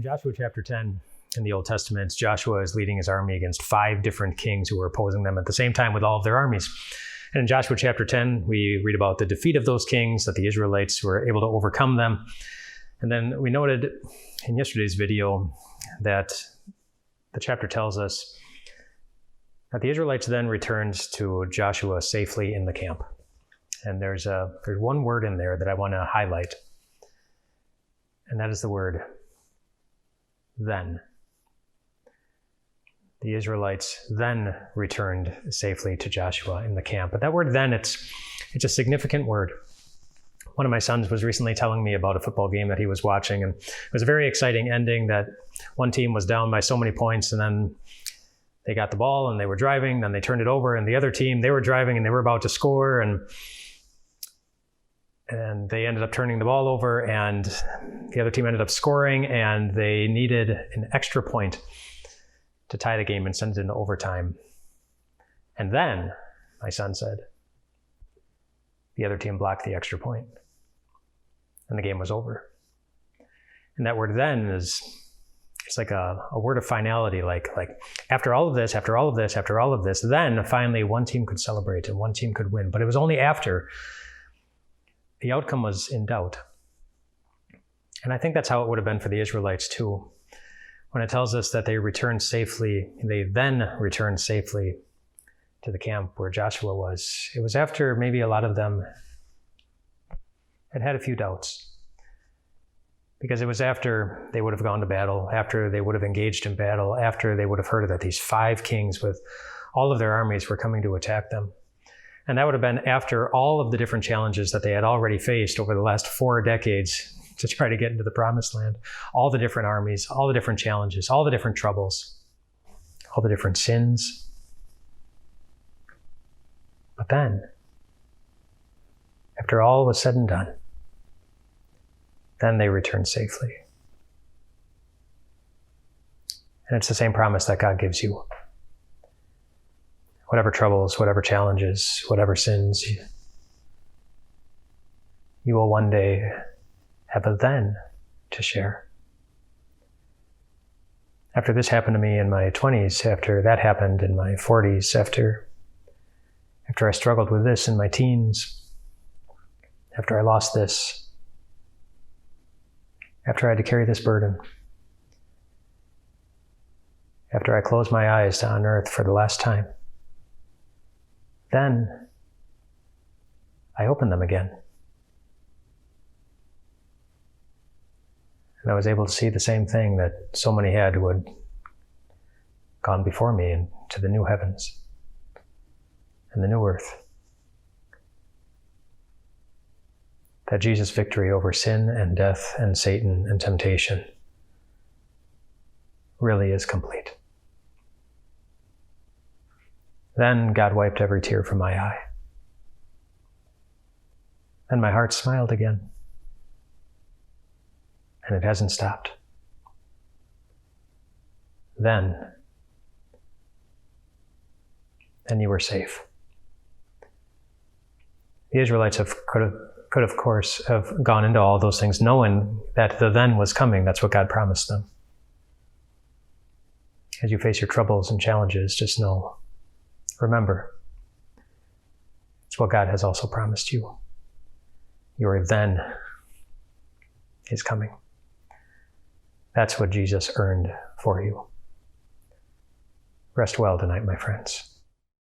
In Joshua chapter 10 in the Old Testament, Joshua is leading his army against 5 different kings who were opposing them at the same time with all of their armies. And in Joshua chapter 10, we read about the defeat of those kings, that the Israelites were able to overcome them. And then we noted in yesterday's video that the chapter tells us that the Israelites then returned to Joshua safely in the camp. And there's one word in there that I want to highlight, and that is the word then. The Israelites then returned safely to Joshua in the camp. But that word then, it's a significant word. One of my sons was recently telling me about a football game that he was watching, and it was a very exciting ending that one team was down by so many points, and then they got the ball and they were driving, then they turned it over, and the other team, they were driving and they were about to score, and they ended up turning the ball over, and the other team ended up scoring, and they needed an extra point to tie the game and send it into overtime. And then, my son said, the other team blocked the extra point, and the game was over. And that word then it's like a word of finality, like after all of this, then finally one team could celebrate and one team could win. But it was only after the outcome was in doubt. And I think that's how it would have been for the Israelites too. When it tells us that they then returned safely to the camp where Joshua was, it was after maybe a lot of them had a few doubts. Because it was after they would have gone to battle, after they would have engaged in battle, after they would have heard that these 5 kings with all of their armies were coming to attack them. And that would have been after all of the different challenges that they had already faced over the last 4 decades to try to get into the promised land. All the different armies, all the different challenges, all the different troubles, all the different sins. But then, after all was said and done, then they returned safely. And it's the same promise that God gives you. Whatever troubles, whatever challenges, whatever sins, you will one day have a then to share. After this happened to me in my 20s, after that happened in my 40s, after I struggled with this in my teens, after I lost this, after I had to carry this burden, after I closed my eyes on earth for the last time, then I opened them again. And I was able to see the same thing that so many had who had gone before me into the new heavens and the new earth. That Jesus' victory over sin and death and Satan and temptation really is complete. Then God wiped every tear from my eye. And my heart smiled again. And it hasn't stopped. Then you were safe. The Israelites could of course have gone into all those things knowing that the then was coming. That's what God promised them. As you face your troubles and challenges, just remember, it's what God has also promised you. Your then is coming. That's what Jesus earned for you. Rest well tonight, my friends.